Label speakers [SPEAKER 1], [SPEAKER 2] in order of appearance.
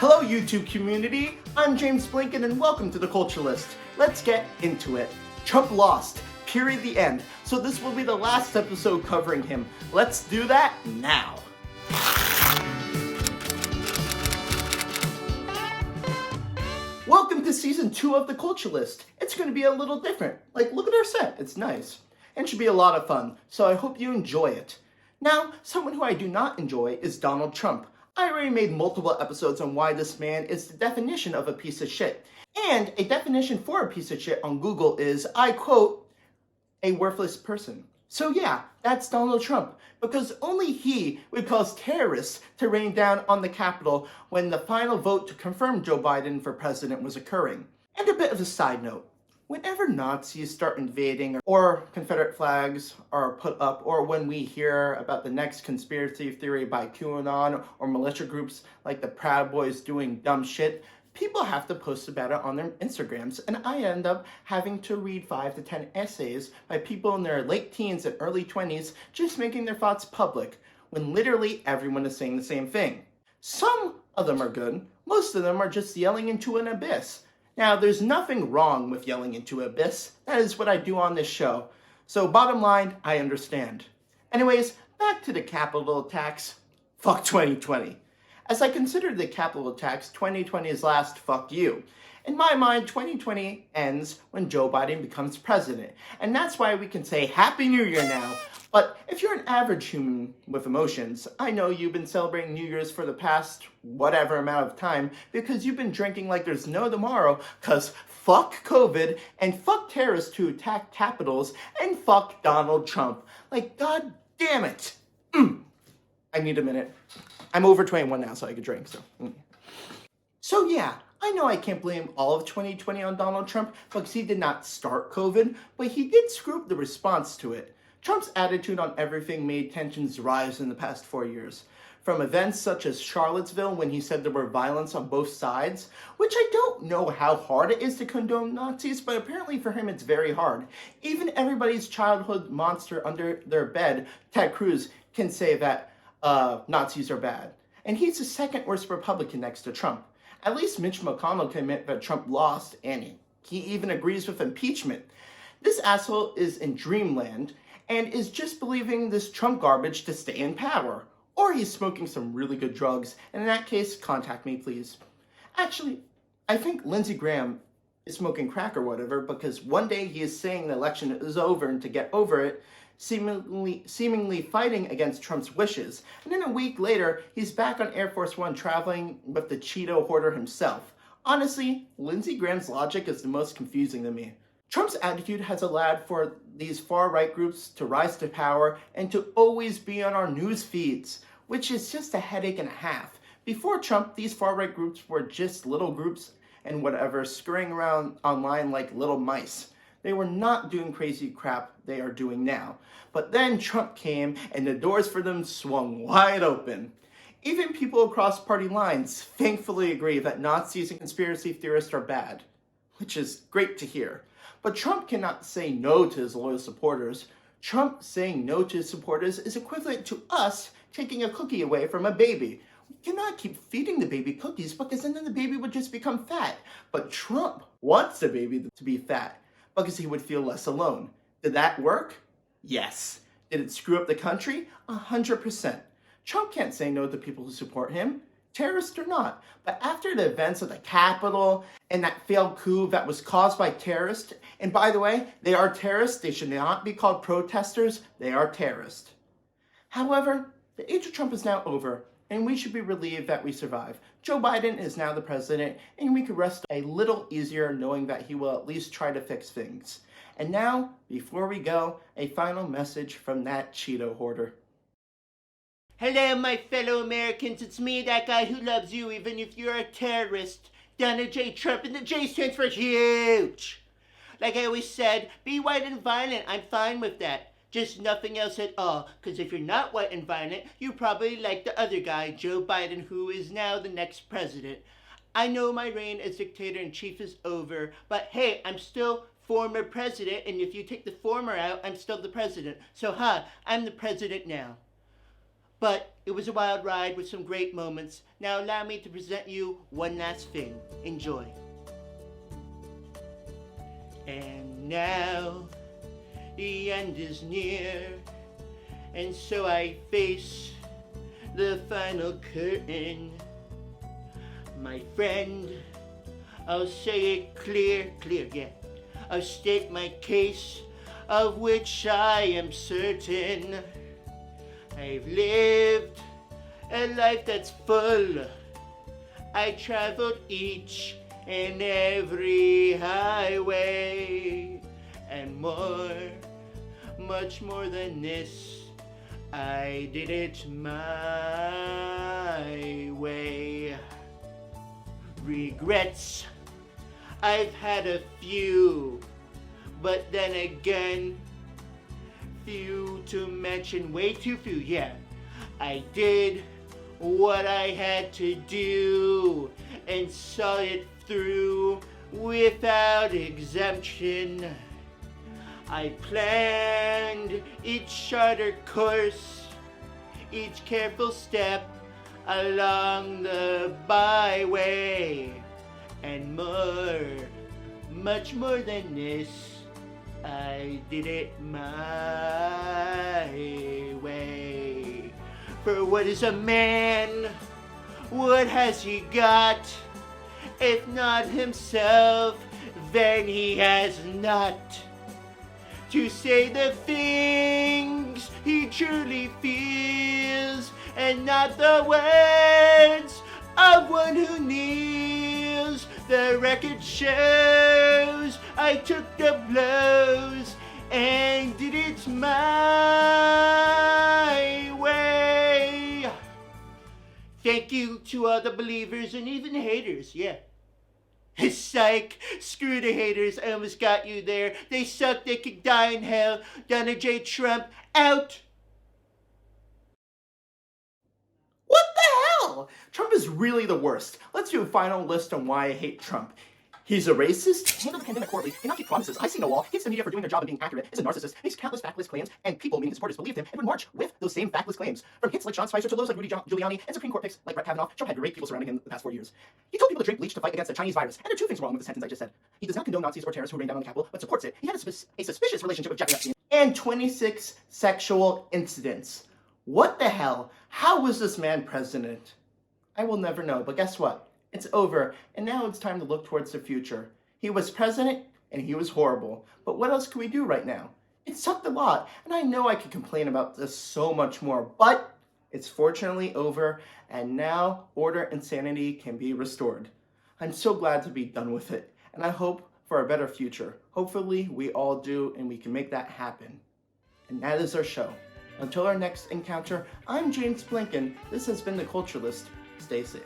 [SPEAKER 1] Hello YouTube community, I'm James Blinken and welcome to the Culturalist. Let's get into it. Trump lost, period, the end. So this will be the last episode covering him. Let's do that now. Welcome to season 2 of the Culturalist. It's going to be a little different. Like, look at our set, it's nice. And should be a lot of fun, so I hope you enjoy it. Now, someone who I do not enjoy is Donald Trump. I already made multiple episodes on why this man is the definition of a piece of shit. And a definition for a piece of shit on Google is, I quote, a worthless person. So yeah, that's Donald Trump, because only he would cause terrorists to rain down on the Capitol when the final vote to confirm Joe Biden for president was occurring. And a bit of a side note. Whenever Nazis start invading or Confederate flags are put up, or when we hear about the next conspiracy theory by QAnon or militia groups like the Proud Boys doing dumb shit, people have to post about it on their Instagrams, and I end up having to read 5 to 10 essays by people in their late teens and early 20s just making their thoughts public, when literally everyone is saying the same thing. Some of them are good, most of them are just yelling into an abyss. Now, there's nothing wrong with yelling into an abyss. That is what I do on this show. So bottom line, I understand. Anyways, back to the Capitol attacks. Fuck 2020. As I consider the Capitol attacks 2020's last fuck you. In my mind, 2020 ends when Joe Biden becomes president. And that's why we can say Happy New Year now. But if you're an average human with emotions, I know you've been celebrating New Year's for the past whatever amount of time because you've been drinking like there's no tomorrow, cause fuck COVID and fuck terrorists who attack capitals and fuck Donald Trump. Like, god damn it. I need a minute. I'm over 21 now, so I could drink, so. So yeah, I know I can't blame all of 2020 on Donald Trump because he did not start COVID, but he did screw up the response to it. Trump's attitude on everything made tensions rise in the past 4 years. From events such as Charlottesville when he said there were violence on both sides, which I don't know how hard it is to condone Nazis, but apparently for him it's very hard. Even everybody's childhood monster under their bed, Ted Cruz, can say that Nazis are bad. And he's the second worst Republican next to Trump. At least Mitch McConnell can admit that Trump lost, and he even agrees with impeachment. This asshole is in dreamland and is just believing this Trump garbage to stay in power. Or he's smoking some really good drugs, and in that case, contact me, please. Actually, I think Lindsey Graham is smoking crack or whatever, because one day he is saying the election is over, and to get over it, seemingly fighting against Trump's wishes. And then a week later, he's back on Air Force One traveling with the Cheeto hoarder himself. Honestly, Lindsey Graham's logic is the most confusing to me. Trump's attitude has allowed for these far-right groups to rise to power and to always be on our news feeds, which is just a headache and a half. Before Trump, these far-right groups were just little groups and whatever, scurrying around online like little mice. They were not doing crazy crap they are doing now. But then Trump came and the doors for them swung wide open. Even people across party lines thankfully agree that Nazis and conspiracy theorists are bad, which is great to hear. But Trump cannot say no to his loyal supporters. Trump saying no to his supporters is equivalent to us taking a cookie away from a baby. We cannot keep feeding the baby cookies because then the baby would just become fat. But Trump wants the baby to be fat because he would feel less alone. Did that work? Yes. Did it screw up the country? 100%. Trump can't say no to people who support him, terrorists or not. But after the events of the Capitol and that failed coup that was caused by terrorists, and by the way, they are terrorists, they should not be called protesters, they are terrorists. However, the age of Trump is now over, and we should be relieved that we survived. Joe Biden is now the president, and we can rest a little easier knowing that he will at least try to fix things. And now, before we go, a final message from that Cheeto hoarder.
[SPEAKER 2] Hello, my fellow Americans. It's me, that guy who loves you even if you're a terrorist. Donald J. Trump, and the J stands for huge. Like I always said, be white and violent. I'm fine with that. Just nothing else at all. Because if you're not white and violent, you probably like the other guy, Joe Biden, who is now the next president. I know my reign as dictator-in-chief is over, but hey, I'm still former president, and if you take the former out, I'm still the president. So I'm the president now. But it was a wild ride with some great moments. Now allow me to present you one last thing. Enjoy. And now the end is near, and so I face the final curtain. My friend, I'll say it clear, yeah. I'll state my case, of which I am certain. I've lived a life that's full. I traveled each and every highway, and more, much more than this, I did it my way. Regrets, I've had a few, but then again, few to mention, way too few, yeah. I did what I had to do and saw it through without exemption. I planned each charted course, each careful step along the byway, and more, much more than this, I did it my way. For what is a man? What has he got? If not himself, then he has not to say the things he truly feels, and not the words of one who kneels. The record shows I took the blows and did it my way. Thank you to all the believers and even haters, yeah. Psych, screw the haters, I almost got you there. They suck, they could die in hell. Donald J. Trump, out.
[SPEAKER 1] What the hell? Trump is really the worst. Let's do a final list on why I hate Trump. He's a racist, handled the pandemic horribly, cannot keep promises, I see no wall, hates the media for doing their job of being accurate, is a narcissist, makes countless factless claims, and people, meaning his supporters, believed him and would march with those same factless claims. From hits like Sean Spicer to lows like Rudy Giuliani and Supreme Court picks like Brett Kavanaugh, Trump had great people surrounding him the past 4 years. He told people to drink bleach to fight against the Chinese virus, and there are two things wrong with the sentence I just said. He does not condone Nazis or terrorists who rain down on the Capitol, but supports it. He had a suspicious relationship with Jeffrey Epstein. And 26 sexual incidents. What the hell? How was this man president? I will never know, but guess what? It's over, and now it's time to look towards the future. He was president, and he was horrible. But what else can we do right now? It sucked a lot, and I know I could complain about this so much more, but it's fortunately over, and now order and sanity can be restored. I'm so glad to be done with it, and I hope for a better future. Hopefully, we all do, and we can make that happen. And that is our show. Until our next encounter, I'm James Blinken. This has been The Culturalist. Stay safe.